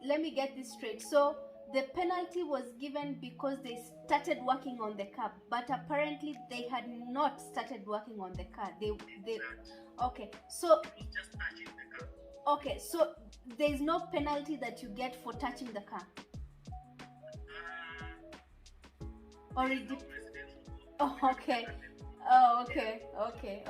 let me get this straight. So the penalty was given because they started working on the car, but apparently they had not started working on the car. They okay. So it was just touching the car. okay, so there is no penalty that you get for touching the car, or it No dep- presidential. oh, okay. Oh,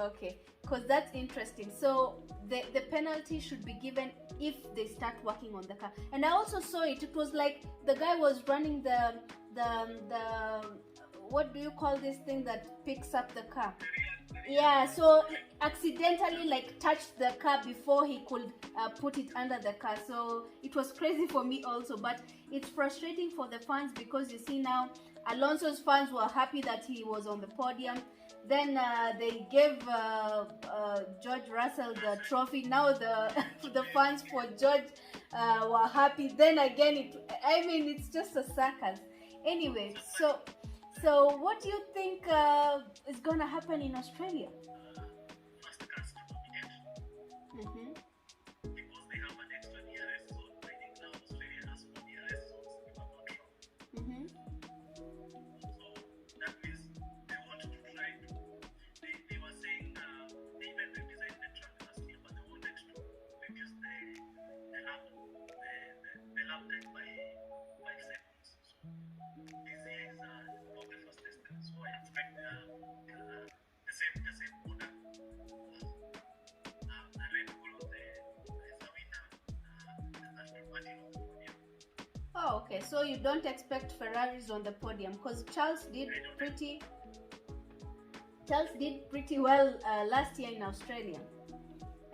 okay. Because that's interesting. So the penalty should be given if they start working on the car. And I also saw it. It was like the guy was running the what do you call this thing that picks up the car? Yeah. So he accidentally like touched the car before he could put it under the car. So it was crazy for me also. But it's frustrating for the fans because you see now Alonso's fans were happy that he was on the podium. Then they gave George Russell the trophy. Now the the fans for George were happy. Then again, it's just a circus. Anyway, so what do you think is gonna happen in Australia? First cars to dominate. Mm-hmm. Because they have an extra DRS zone. I think now Australia has 4 DRS zones, if I'm not wrong. Mm-hmm. So that means they want to try to. They were saying they even redesigned the track last year, but they wanted to reduce the lap time by 5 seconds. So this year is not the fastest car. So I expect the same order. The Red Bull is the winner. The Aston Martin on the podium. Oh, okay. So you don't expect Ferraris on the podium because Charles did pretty well last year in Australia.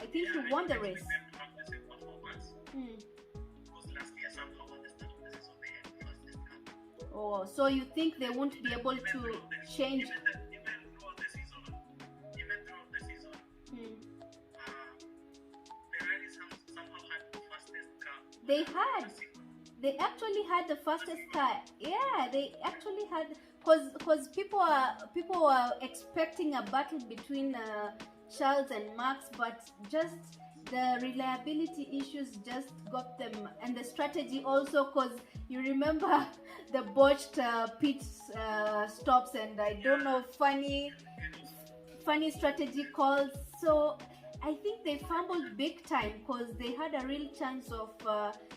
I think he won the race. Them to have the same performance. Hmm. Because last year somehow at the start of the season they had the fastest car. Oh, so you think they won't be able to change? Even throughout the season, Hmm. Ferrari somehow had the fastest car. They actually had the fastest car. Yeah, they actually had, because people were expecting a battle between Charles and Max, but just the reliability issues just got them, and the strategy also, because you remember the botched pit stops, and I don't know, funny strategy calls. So I think they fumbled big time because they had a real chance of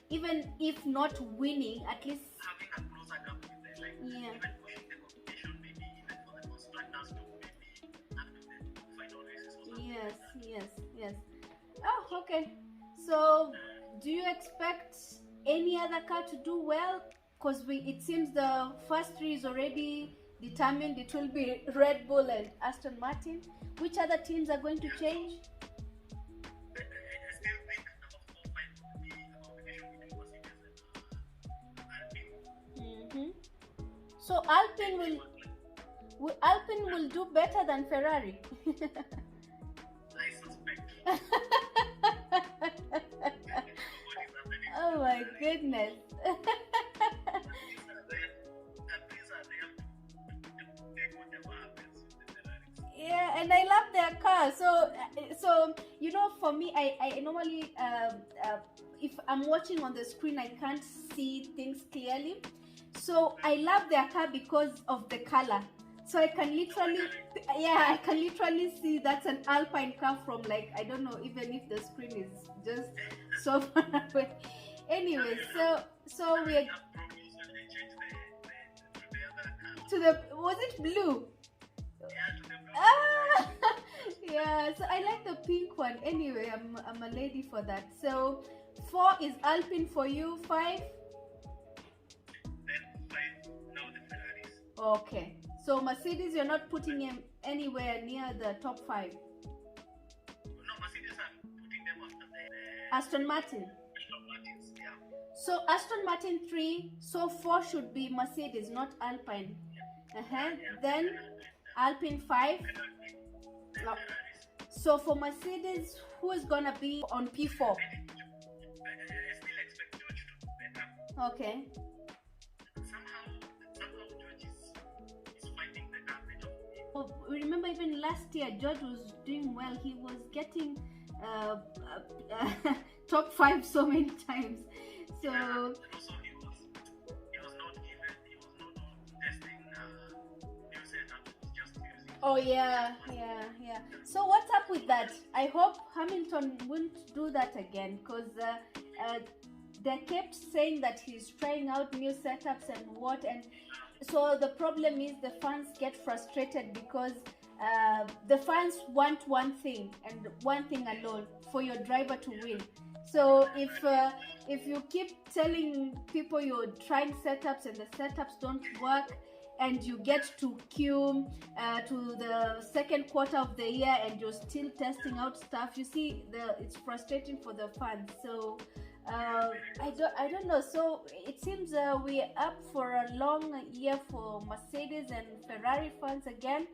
even if not winning, at least Having a closer gap with the, like, Yeah. even pushing the competition, maybe even for the constructors to maybe after the final races or something. yes. Oh, okay. So do you expect any other car to do well? Because it seems the first three is already determined. It will be Red Bull and Aston Martin. Which other teams are going to change? I still think number 4, 5 would be a combination between Mercedes and Alpine. Mm-hmm. So Alpine will do better than Ferrari. I suspect. Oh my goodness. Yeah, and I love their car. So you know, for me, I normally if I'm watching on the screen, I can't see things clearly. So I love their car because of the color. So I can literally see that's an Alpine car from, like, I don't know, even if the screen is just so far away. Anyway, so we're was it blue? Ah, yeah. So I like the pink one. Anyway, I'm a lady for that. So 4 is Alpine for you. 5. Okay. So Mercedes, you're not putting him anywhere near the top 5. No, Mercedes are putting them after the Aston Martin. Aston Martins, yeah. So Aston Martin 3. So 4 should be Mercedes, not Alpine. Then Alpine 5. Oh. So for Mercedes, who is gonna be on P4? I still expect George to do better. Okay. Somehow George is fighting the garbage of me. Oh, remember even last year, George was doing well. He was getting top 5 so many times. So and also he was not testing new setup. He was just using. oh yeah. So what's up with that? I hope Hamilton won't do that again, because they kept saying that he's trying out new setups and what, and so the problem is the fans get frustrated because the fans want one thing and one thing alone, for your driver to win. So if you keep telling people you're trying setups and the setups don't work, and you get to Q to the second quarter of the year and you're still testing out stuff, you see, it's frustrating for the fans. So I don't know. So it seems we're up for a long year for Mercedes and Ferrari fans again.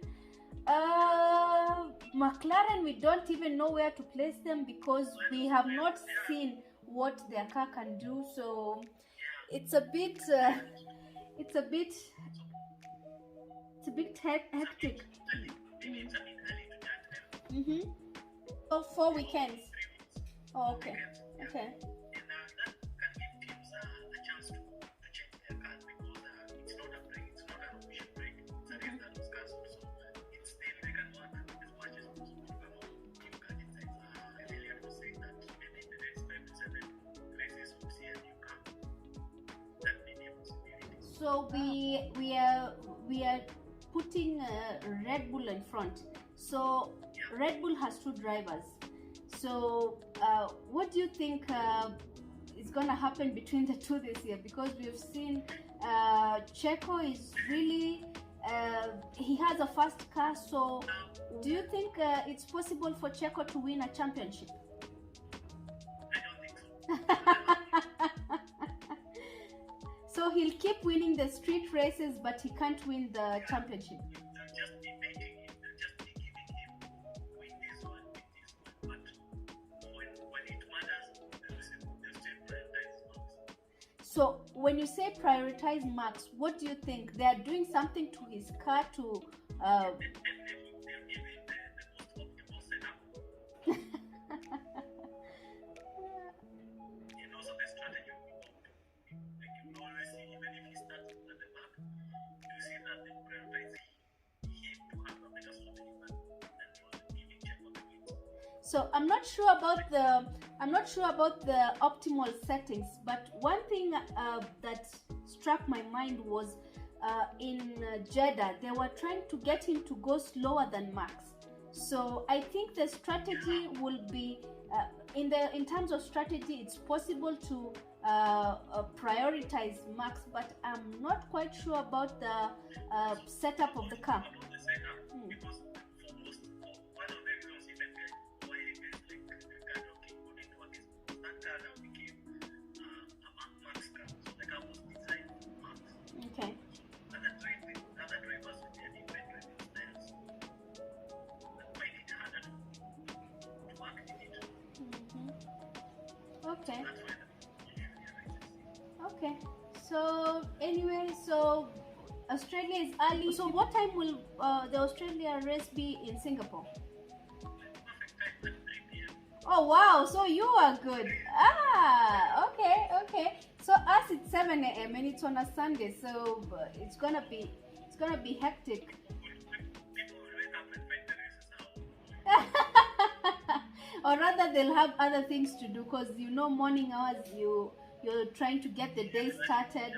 McLaren, we don't even know where to place them because we have not seen what their car can do. So it's a bit hectic. Mm-hmm. So 4 weekends. 3 weeks. Oh, okay. Yeah. Okay. And that can give teams a chance to change their cars because it's not a break, it's not an official break. It's a race that was cancelled, so it's still they can work as much as possible to come out with new car designs. Earlier was saying that maybe in the next 5 to 7 races we'll see a new car. That may be a possibility. So we are putting Red Bull in front. So Red Bull has 2 drivers. So what do you think is going to happen between the 2 this year? Because we've seen Checo is really he has a fast car. So do you think it's possible for Checo to win a championship? I don't think so. So he'll keep winning the street races, but he can't win the championship. They'll just be making him, they'll just be giving him win this one. But when it matters, they'll still prioritize Max. So when you say prioritize Max, what do you think? They are doing something to his car to They'll give him the most optimal setup. And also the strategy will be optimal. Like you will always see, even if he starts at the back, you see that they prioritize him to have a better strategy than giving Checo the wins. So I'm not sure about the optimal settings, but one thing that struck my mind was in Jeddah they were trying to get him to go slower than Max. So I think the strategy will be in terms of strategy, it's possible to prioritize Max, but I'm not quite sure about the setup of the car. About the setup, because one of the reasons even why guys like Ricardo keep putting to work is that car now became a Max car. So the car was designed for Max. Okay. Other drivers with their different driving styles that find it harder to activate. Okay. That's why the realizes. Okay. So anyway, so Australia is early. So what time will the Australia race be in Singapore? Perfect time at 3 p.m. Oh wow, so you are good. Okay. So us it's 7 a.m. and it's on a Sunday, so it's gonna be hectic. People will wake up and find the races out. Or rather they'll have other things to do, because morning hours you're trying to get the day started.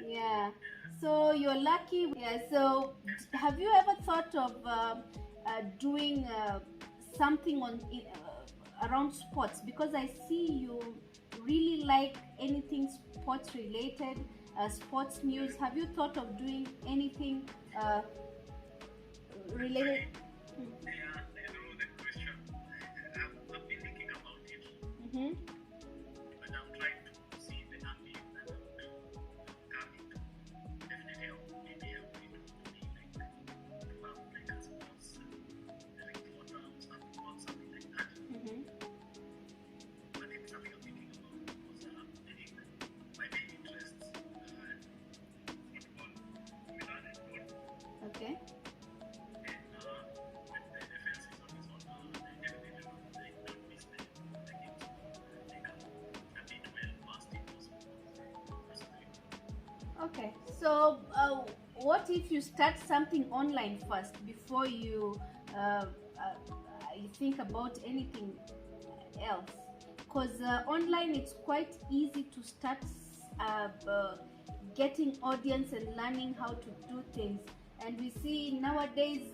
Yeah. So you're lucky. Yeah. So have you ever thought of doing something around sports? Because I see you really like anything sports related, sports news. Have you thought of doing anything related? I know the question. I've been thinking about it, Mm-hmm. but I'm trying to see the ambient that would come into. Definitely, maybe help me to be like a sports reporter or something like that. Mm-hmm. But it's something I'm thinking about because I think my main interests are football, Milan and football. Okay. And when the NFL season is on, I definitely don't miss the games. Okay, so what if you start something online first before you think about anything else? Because online it's quite easy to start getting audience and learning how to do things. And we see nowadays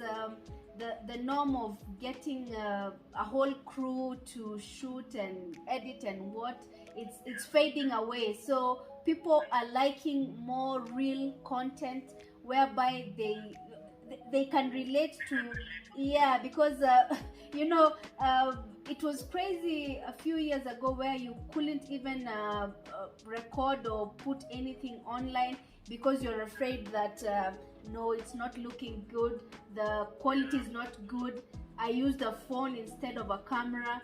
the norm of getting a whole crew to shoot and edit and what, it's fading away. So people are liking more real content whereby they can relate to. Yeah, because you know, it was crazy a few years ago where you couldn't even record or put anything online because you're afraid that no, it's not looking good, the quality is not good, I used a phone instead of a camera.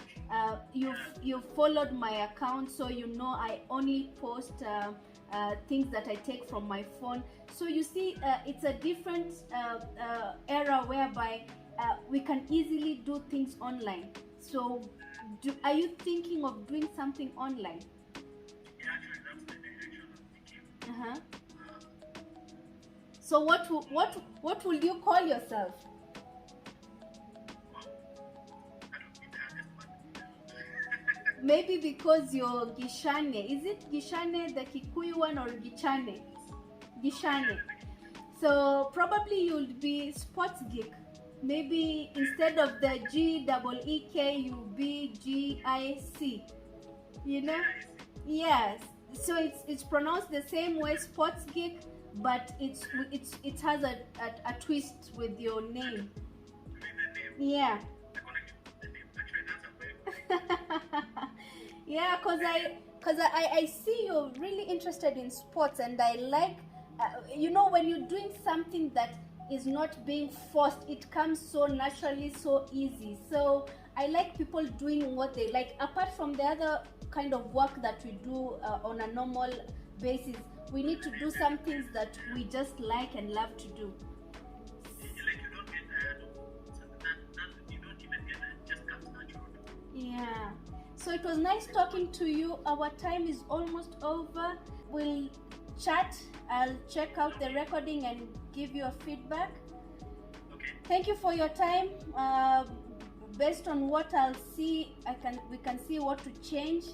You've followed my account, so you know I only post things that I take from my phone. So you see, it's a different era whereby we can easily do things online. So are you thinking of doing something online? Yeah, actually, that's the direction I'm thinking. Uh-huh. So what will you call yourself? Wow, that would be the hardest part. Maybe because you're Gishane. Is it Gishane, the Kikuyu one, or Gichane? Gishane. So probably you'll be sports geek. Maybe instead of the GEEK, you'll be GIC. You know? Yes. So it's pronounced the same way, sports geek, but it has a twist with your name. Yeah. Yeah, because I see you're really interested in sports, and I like you know, when you're doing something that is not being forced, it comes so naturally, so easy. So I like people doing what they like, apart from the other kind of work that we do on a normal basis. We need to do some things that we just like and love to do. Like you don't get tired of that you don't even get it, just comes natural. Yeah. So it was nice talking to you. Our time is almost over. We'll chat. I'll check out the recording and give you a feedback. Okay. Thank you for your time. Based on what I'll see, we can see what to change